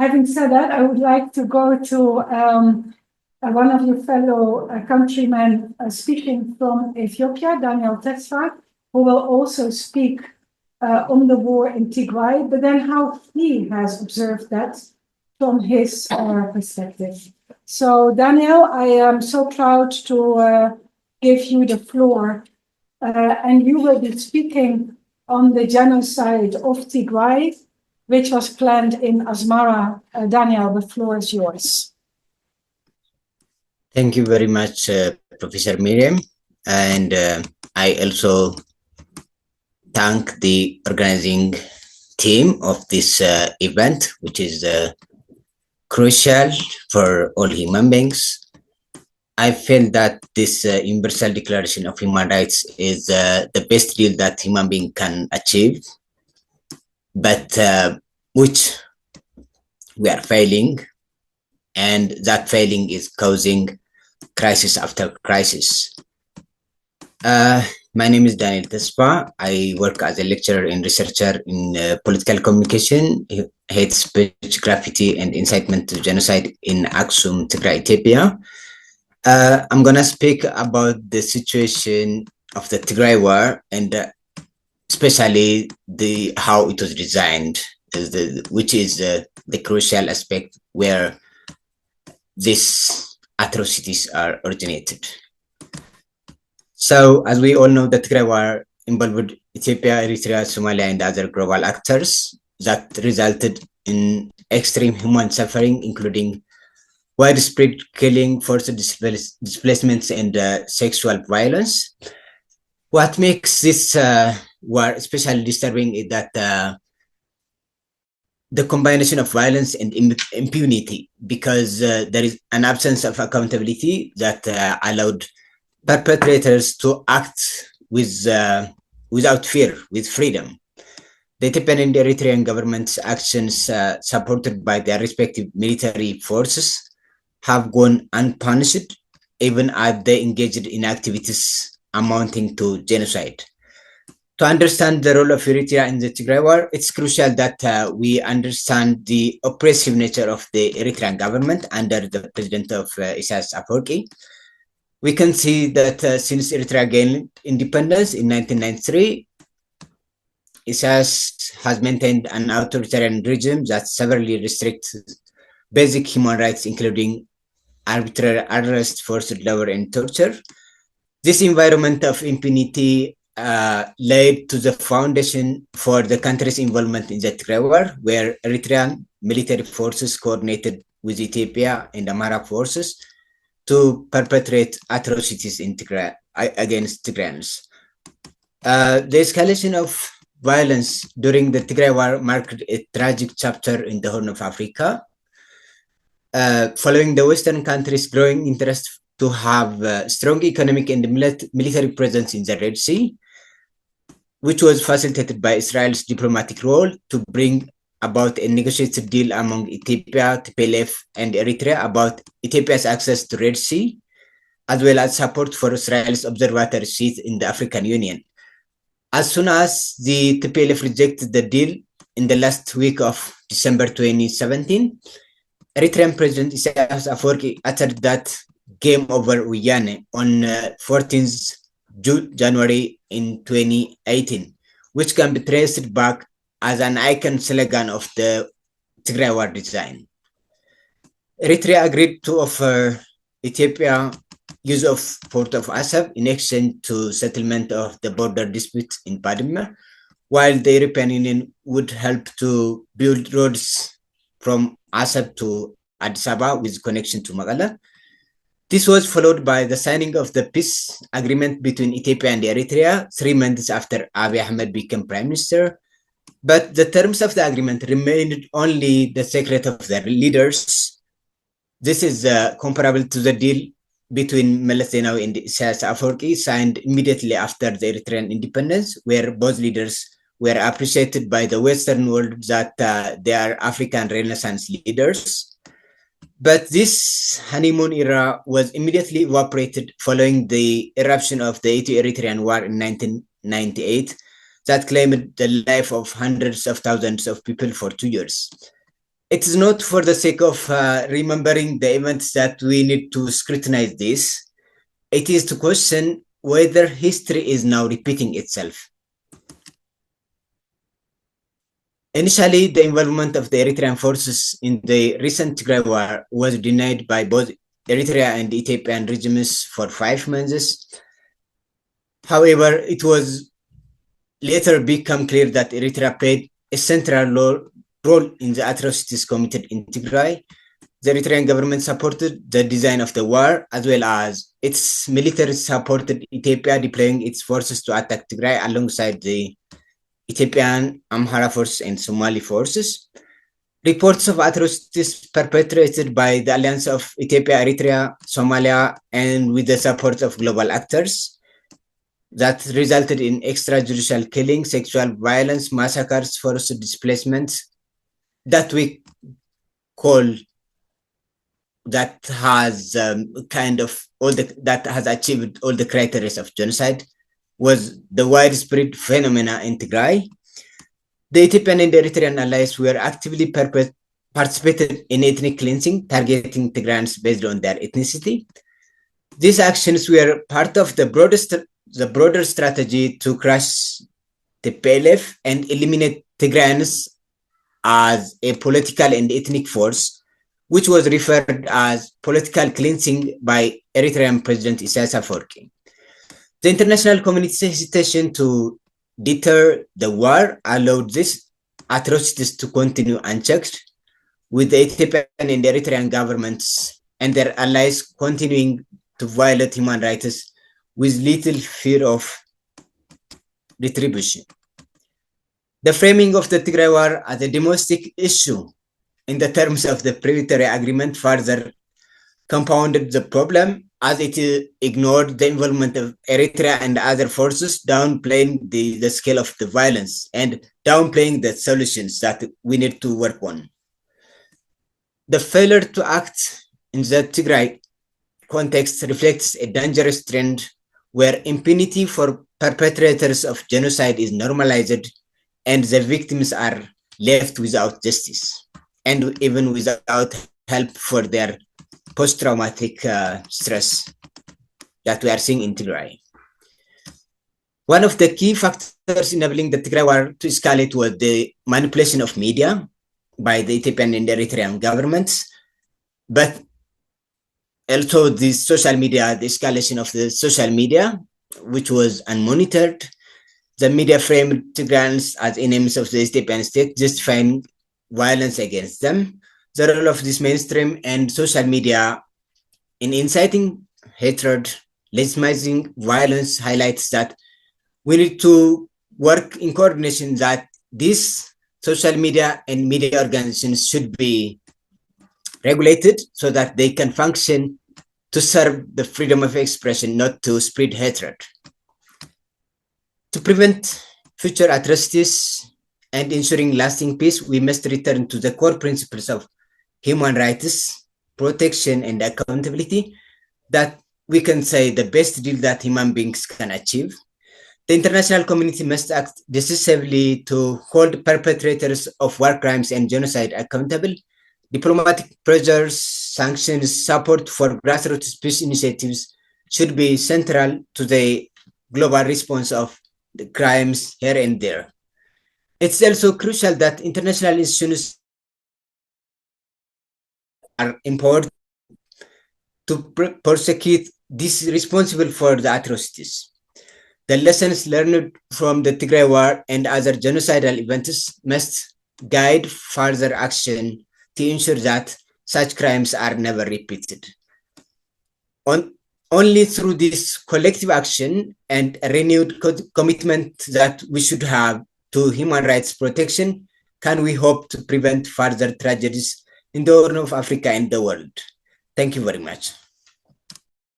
having said that, I would like to go to one of your fellow countrymen speaking from Ethiopia, Daniel Tesfa, who will also speak on the war in Tigray, but then how he has observed that from his perspective. So, Daniel, I am so proud to give you the floor, and you will be speaking on the genocide of Tigray, which was planned in Asmara. Daniel, the floor is yours. Thank you very much, Professor Miriam. And I also thank the organizing team of this event, which is crucial for all human beings. I feel that this Universal Declaration of Human Rights is the best deal that human being can achieve, but which we are failing, and that failing is causing crisis after crisis. My name is Daniel Tesfa. I work as a lecturer and researcher in political communication, hate speech, graffiti, and incitement to genocide in Aksum, Tigray, Ethiopia. I'm gonna speak about the situation of the Tigray war and especially how it was designed, which is the crucial aspect where these atrocities are originated. So, as we all know, the Tigray war involved Ethiopia, Eritrea, Somalia, and other global actors that resulted in extreme human suffering, including widespread killing, forced displacements, and sexual violence. What makes this war especially disturbing is that the combination of violence and impunity, because there is an absence of accountability that allowed perpetrators to act without fear, with freedom. The Ethiopian and Eritrean government's actions, supported by their respective military forces, have gone unpunished, even as they engaged in activities amounting to genocide. To understand the role of Eritrea in the Tigray war, it's crucial that we understand the oppressive nature of the Eritrean government under the president of Isaias Afwerki. We can see that since Eritrea gained independence in 1993, Isaias has maintained an authoritarian regime that severely restricts basic human rights, including arbitrary arrest, forced labor, and torture. This environment of impunity laid to the foundation for the country's involvement in the Tigray war, where Eritrean military forces coordinated with Ethiopia and Amhara forces to perpetrate atrocities in Tigray against Tigrayans. The escalation of violence during the Tigray war marked a tragic chapter in the Horn of Africa. Following the Western countries' growing interest to have strong economic and military presence in the Red Sea, which was facilitated by Israel's diplomatic role to bring about a negotiated deal among Ethiopia, TPLF, and Eritrea about Ethiopia's access to Red Sea, as well as support for Israel's observatory seat in the African Union. As soon as the TPLF rejected the deal in the last week of December 2017, Eritrean President Isaias Afwerki uttered that game over Uyane on 14th January in 2018, which can be traced back as an icon slogan of the Tigray war design. Eritrea agreed to offer Ethiopia use of Port of Assab in exchange to settlement of the border dispute in Badme, while the European Union would help to build roads from Assab to Addis Ababa with connection to Magala. This was followed by the signing of the peace agreement between Ethiopia and Eritrea 3 months after Abiy Ahmed became prime minister. But the terms of the agreement remained only the secret of their leaders. This is comparable to the deal between Meles Zenawi and Isaias Afwerki, signed immediately after the Eritrean independence, where both leaders were appreciated by the Western world that they are African Renaissance leaders. But this honeymoon era was immediately evaporated following the eruption of the Ethio-Eritrean War in 1998 that claimed the life of hundreds of thousands of people for 2 years. It is not for the sake of remembering the events that we need to scrutinize this. It is to question whether history is now repeating itself. Initially, the involvement of the Eritrean forces in the recent Tigray war was denied by both Eritrea and Ethiopian regimes for 5 months. However, it was later become clear that Eritrea played a central role in the atrocities committed in Tigray. The Eritrean government supported the design of the war, as well as its military supported Ethiopia deploying its forces to attack Tigray alongside the Ethiopian Amhara forces and Somali forces. Reports of atrocities perpetrated by the alliance of Ethiopia, Eritrea, Somalia, and with the support of global actors that resulted in extrajudicial killing, sexual violence, massacres, forced displacements that we call that has that has achieved all the criteria of genocide, was the widespread phenomena in Tigray. The Ethiopian and Eritrean allies were actively participated in ethnic cleansing, targeting Tigrayans based on their ethnicity. These actions were part of the broader strategy to crush the PLF and eliminate Tigrayans as a political and ethnic force, which was referred as political cleansing by Eritrean President Isaias Afwerki. The international community's hesitation to deter the war allowed these atrocities to continue unchecked, with the Ethiopian and Eritrean governments and their allies continuing to violate human rights with little fear of retribution. The framing of the Tigray war as a domestic issue in the terms of the Pretoria Agreement further compounded the problem, as it ignored the involvement of Eritrea and other forces, downplaying the scale of the violence and downplaying the solutions that we need to work on. The failure to act in the Tigray context reflects a dangerous trend where impunity for perpetrators of genocide is normalized and the victims are left without justice and even without help for their post-traumatic stress that we are seeing in Tigray. One of the key factors enabling the Tigray war to escalate was the manipulation of media by the Ethiopian and Eritrean governments, but also the social media, the escalation of the social media, which was unmonitored. The media framed Tigrayans as enemies of the Ethiopian state, justifying violence against them. The role of this mainstream and social media in inciting hatred, legitimizing violence highlights that we need to work in coordination, that these social media and media organizations should be regulated so that they can function to serve the freedom of expression, not to spread hatred. To prevent future atrocities and ensuring lasting peace, we must return to the core principles of human rights, protection, and accountability that we can say the best deal that human beings can achieve. The international community must act decisively to hold perpetrators of war crimes and genocide accountable. Diplomatic pressures, sanctions, support for grassroots peace initiatives should be central to the global response of the crimes here and there. It's also crucial that international institutions are empowered to prosecute those responsible for the atrocities. The lessons learned from the Tigray war and other genocidal events must guide further action to ensure that such crimes are never repeated. Only through this collective action and a renewed commitment that we should have to human rights protection can we hope to prevent further tragedies in the Horn of Africa and the world. Thank you very much.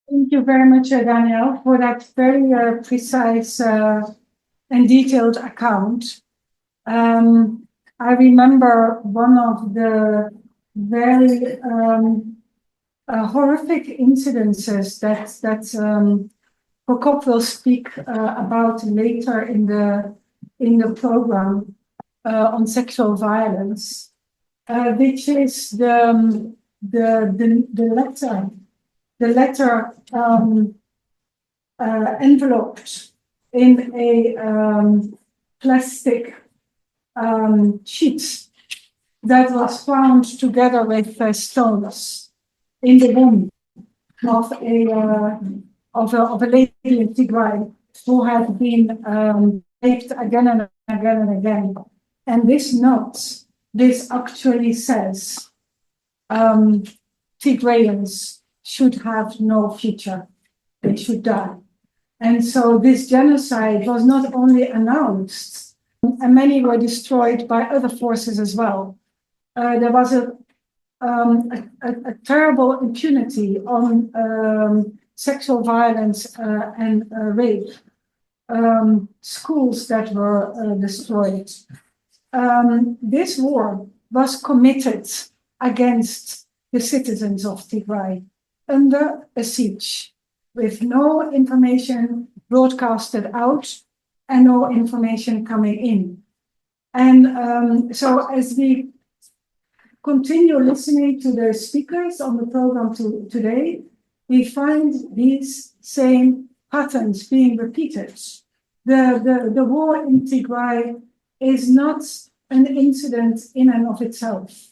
Thank you very much, Daniel, for that very precise and detailed account. I remember one of the very horrific incidences that Prokop will speak about later in the program on sexual violence. which is the letter enveloped in a plastic sheet that was found together with stones in the womb of a lady in Tigray who had been raped again and again and again. And this note, this actually says Tigrayans should have no future. They should die. And so this genocide was not only announced, and many were destroyed by other forces as well. There was a terrible impunity on sexual violence and rape, schools that were destroyed. This war was committed against the citizens of Tigray under a siege, with no information broadcasted out and no information coming in. And so as we continue listening to the speakers on the program today, we find these same patterns being repeated. The war in Tigray is not an incident in and of itself.